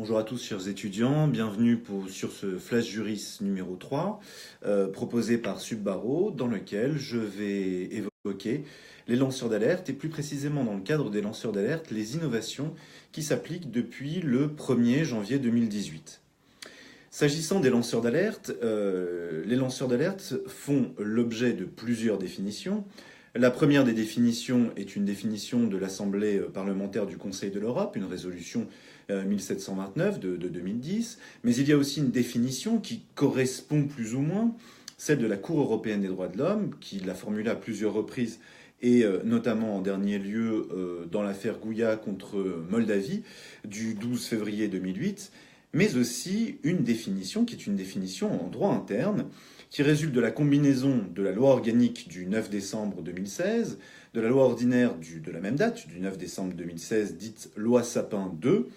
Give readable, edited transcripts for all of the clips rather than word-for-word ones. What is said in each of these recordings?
Bonjour à tous chers étudiants, bienvenue sur ce Flash Juris numéro 3 proposé par Subbaro dans lequel je vais évoquer les lanceurs d'alerte et plus précisément dans le cadre des lanceurs d'alerte les innovations qui s'appliquent depuis le 1er janvier 2018. S'agissant des lanceurs d'alerte, les lanceurs d'alerte font l'objet de plusieurs définitions. La première des définitions est une définition de l'Assemblée parlementaire du Conseil de l'Europe, une résolution 1729 de 2010, mais il y a aussi une définition qui correspond plus ou moins, celle de la Cour européenne des droits de l'homme, qui l'a formulée à plusieurs reprises, et notamment en dernier lieu dans l'affaire Gouya contre Moldavie du 12 février 2008, mais aussi une définition qui est une définition en droit interne, qui résulte de la combinaison de la loi organique du 9 décembre 2016, de la loi ordinaire de la même date, du 9 décembre 2016, dite loi Sapin 2,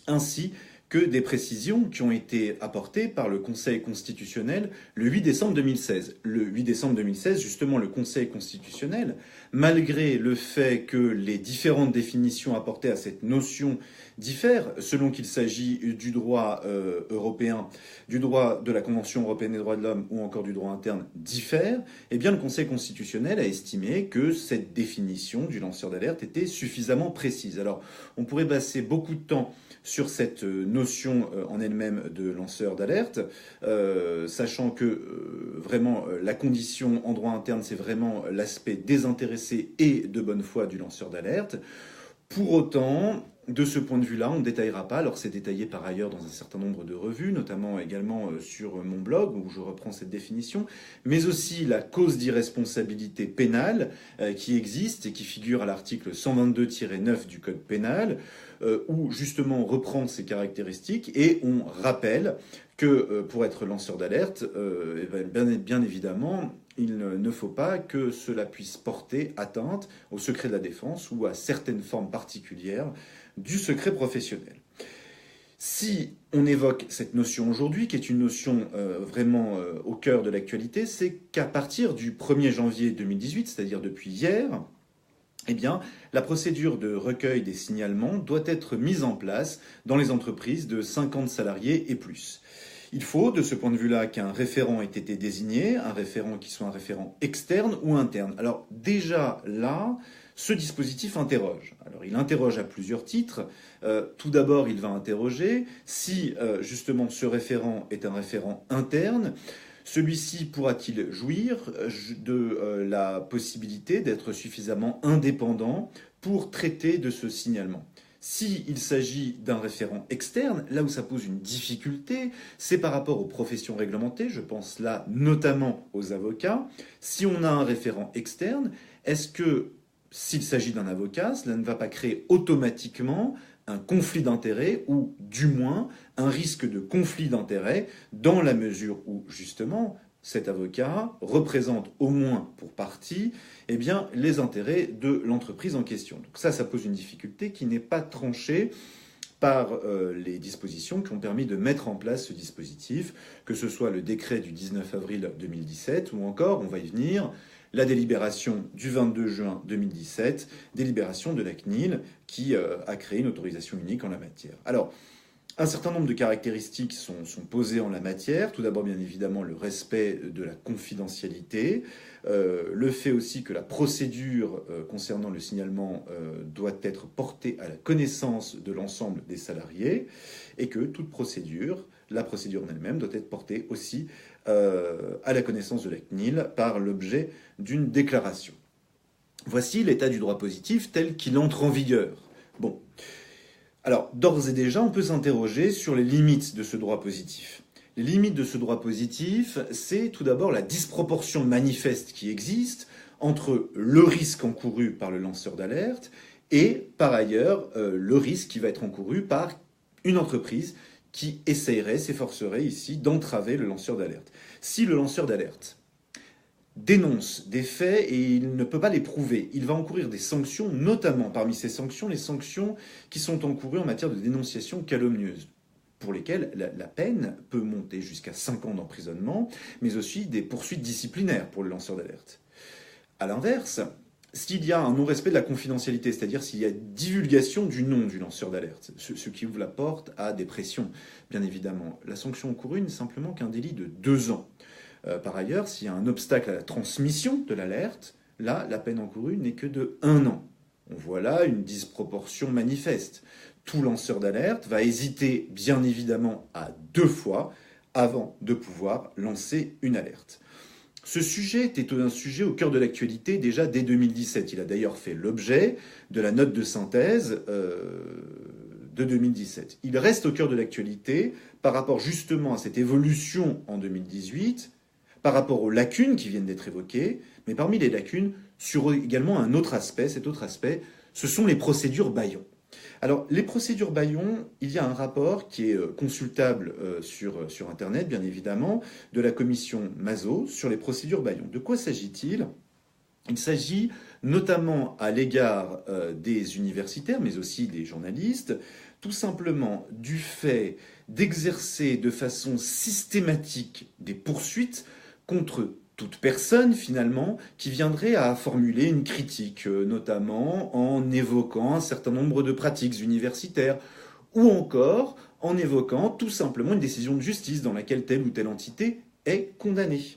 ainsi que des précisions qui ont été apportées par le Conseil constitutionnel le 8 décembre 2016. Le 8 décembre 2016, justement, le Conseil constitutionnel, malgré le fait que les différentes définitions apportées à cette notion diffèrent, selon qu'il s'agit du droit européen, du droit de la Convention européenne des droits de l'homme ou encore du droit interne diffèrent, eh bien le Conseil constitutionnel a estimé que cette définition du lanceur d'alerte était suffisamment précise. Alors, on pourrait passer beaucoup de temps sur cette notion en elle-même de lanceur d'alerte, sachant que vraiment la condition en droit interne, c'est vraiment l'aspect désintéressé et de bonne foi du lanceur d'alerte. Pour autant, de ce point de vue-là, on ne détaillera pas, alors c'est détaillé par ailleurs dans un certain nombre de revues, notamment également sur mon blog où je reprends cette définition, mais aussi la cause d'irresponsabilité pénale qui existe et qui figure à l'article 122-9 du Code pénal, où justement on reprend ces caractéristiques et on rappelle que pour être lanceur d'alerte, bien évidemment, il ne faut pas que cela puisse porter atteinte au secret de la défense ou à certaines formes particulières du secret professionnel. Si on évoque cette notion aujourd'hui, qui est une notion vraiment au cœur de l'actualité, c'est qu'à partir du 1er janvier 2018, c'est-à-dire depuis hier, eh bien, la procédure de recueil des signalements doit être mise en place dans les entreprises de 50 salariés et plus. Il faut, de ce point de vue-là, qu'un référent ait été désigné, un référent qui soit un référent externe ou interne. Alors déjà là, ce dispositif interroge. Alors il interroge à plusieurs titres. Tout d'abord, il va interroger si justement ce référent est un référent interne. Celui-ci pourra-t-il jouir de la possibilité d'être suffisamment indépendant pour traiter de ce signalement ? S'il s'agit d'un référent externe, là où ça pose une difficulté, c'est par rapport aux professions réglementées, je pense là notamment aux avocats. Si on a un référent externe, est-ce que, s'il s'agit d'un avocat, cela ne va pas créer automatiquement un conflit d'intérêts ou du moins un risque de conflit d'intérêts dans la mesure où justement cet avocat représente au moins pour partie les intérêts de l'entreprise en question. Donc ça pose une difficulté qui n'est pas tranchée par les dispositions qui ont permis de mettre en place ce dispositif, que ce soit le décret du 19 avril 2017 ou encore, on va y venir, la délibération du 22 juin 2017, délibération de la CNIL qui a créé une autorisation unique en la matière. Alors, un certain nombre de caractéristiques sont posées en la matière. Tout d'abord, bien évidemment, le respect de la confidentialité, le fait aussi que la procédure concernant le signalement doit être portée à la connaissance de l'ensemble des salariés et que toute procédure, la procédure en elle-même, doit être portée aussi à la connaissance de la CNIL par l'objet d'une déclaration. Voici l'état du droit positif tel qu'il entre en vigueur. Bon. Alors, d'ores et déjà, on peut s'interroger sur les limites de ce droit positif. Les limites de ce droit positif, c'est tout d'abord la disproportion manifeste qui existe entre le risque encouru par le lanceur d'alerte et, par ailleurs, le risque qui va être encouru par une entreprise qui s'efforcerait ici d'entraver le lanceur d'alerte. Si le lanceur d'alerte dénonce des faits et il ne peut pas les prouver, il va encourir des sanctions, notamment parmi ces sanctions, les sanctions qui sont encourues en matière de dénonciation calomnieuse, pour lesquelles la peine peut monter jusqu'à 5 ans d'emprisonnement, mais aussi des poursuites disciplinaires pour le lanceur d'alerte. A l'inverse, s'il y a un non-respect de la confidentialité, c'est-à-dire s'il y a divulgation du nom du lanceur d'alerte, ce qui ouvre la porte à des pressions, bien évidemment. La sanction encourue n'est simplement qu'un délit de 2 ans. Par ailleurs, s'il y a un obstacle à la transmission de l'alerte, là, la peine encourue n'est que de 1 an. On voit là une disproportion manifeste. Tout lanceur d'alerte va hésiter, bien évidemment, à 2 fois avant de pouvoir lancer une alerte. Ce sujet était un sujet au cœur de l'actualité déjà dès 2017. Il a d'ailleurs fait l'objet de la note de synthèse de 2017. Il reste au cœur de l'actualité par rapport justement à cette évolution en 2018, par rapport aux lacunes qui viennent d'être évoquées, mais parmi les lacunes, sur également un autre aspect. Cet autre aspect, ce sont les procédures bâillons. Alors, les procédures bâillons, il y a un rapport qui est consultable sur Internet, bien évidemment, de la commission Mazot sur les procédures bâillons. De quoi s'agit-il ? Il s'agit notamment à l'égard des universitaires, mais aussi des journalistes, tout simplement du fait d'exercer de façon systématique des poursuites contre toute personne, finalement, qui viendrait à formuler une critique, notamment en évoquant un certain nombre de pratiques universitaires, ou encore en évoquant tout simplement une décision de justice dans laquelle telle ou telle entité est condamnée.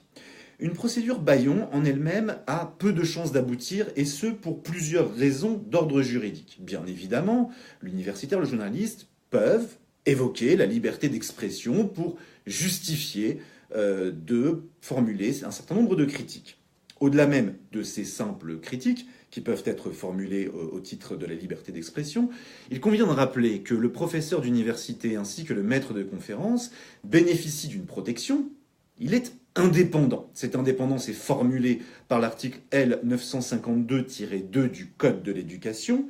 Une procédure bâillon en elle-même a peu de chances d'aboutir, et ce pour plusieurs raisons d'ordre juridique. Bien évidemment, l'universitaire, le journaliste peuvent évoquer la liberté d'expression pour justifier de formuler un certain nombre de critiques. Au-delà même de ces simples critiques, qui peuvent être formulées au titre de la liberté d'expression, il convient de rappeler que le professeur d'université ainsi que le maître de conférence bénéficient d'une protection. Il est indépendant. Cette indépendance est formulée par l'article L 952-2 du Code de l'éducation,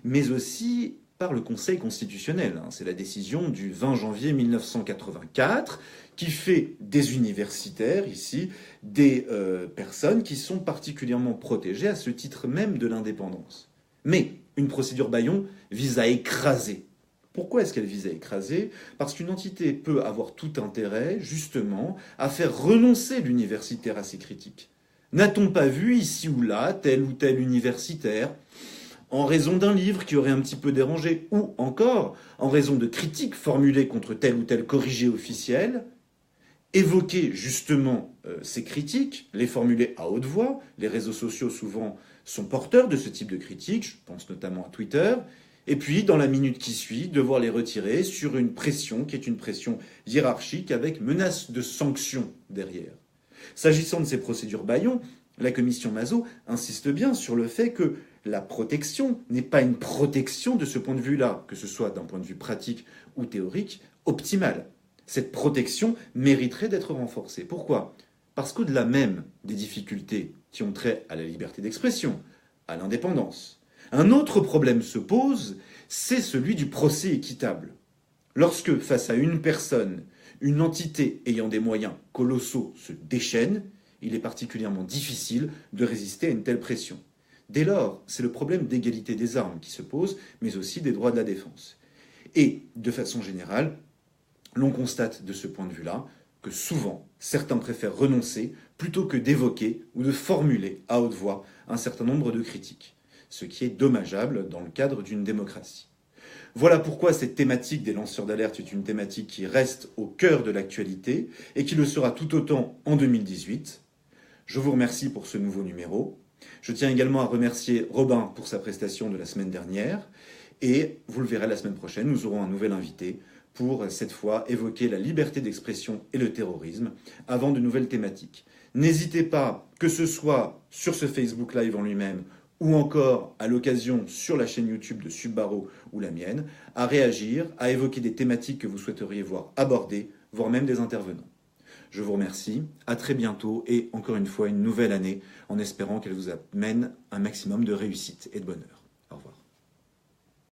mais aussi par le Conseil constitutionnel. C'est la décision du 20 janvier 1984 qui fait des universitaires, ici, des personnes qui sont particulièrement protégées à ce titre même de l'indépendance. Mais une procédure bâillon vise à écraser. Pourquoi est-ce qu'elle vise à écraser ? Parce qu'une entité peut avoir tout intérêt, justement, à faire renoncer l'universitaire à ses critiques. N'a-t-on pas vu ici ou là tel ou tel universitaire, en raison d'un livre qui aurait un petit peu dérangé, ou encore en raison de critiques formulées contre tel ou tel corrigé officiel, évoquer justement ces critiques, les formuler à haute voix. Les réseaux sociaux souvent sont porteurs de ce type de critiques, je pense notamment à Twitter, et puis dans la minute qui suit, devoir les retirer sur une pression qui est une pression hiérarchique avec menace de sanctions derrière. S'agissant de ces procédures bâillons, la commission Mazot insiste bien sur le fait que la protection n'est pas une protection de ce point de vue-là, que ce soit d'un point de vue pratique ou théorique, optimale. Cette protection mériterait d'être renforcée. Pourquoi ? Parce qu'au-delà même des difficultés qui ont trait à la liberté d'expression, à l'indépendance, un autre problème se pose, c'est celui du procès équitable. Lorsque, face à une personne, une entité ayant des moyens colossaux se déchaîne, il est particulièrement difficile de résister à une telle pression. Dès lors, c'est le problème d'égalité des armes qui se pose, mais aussi des droits de la défense. Et, de façon générale, l'on constate de ce point de vue-là que souvent, certains préfèrent renoncer plutôt que d'évoquer ou de formuler à haute voix un certain nombre de critiques, ce qui est dommageable dans le cadre d'une démocratie. Voilà pourquoi cette thématique des lanceurs d'alerte est une thématique qui reste au cœur de l'actualité et qui le sera tout autant en 2018. Je vous remercie pour ce nouveau numéro. Je tiens également à remercier Robin pour sa prestation de la semaine dernière. Et vous le verrez la semaine prochaine, nous aurons un nouvel invité pour, cette fois, évoquer la liberté d'expression et le terrorisme avant de nouvelles thématiques. N'hésitez pas, que ce soit sur ce Facebook Live en lui-même ou encore à l'occasion sur la chaîne YouTube de Subbaro ou la mienne, à réagir, à évoquer des thématiques que vous souhaiteriez voir abordées, voire même des intervenants. Je vous remercie, à très bientôt et encore une fois une nouvelle année en espérant qu'elle vous amène un maximum de réussite et de bonheur. Au revoir.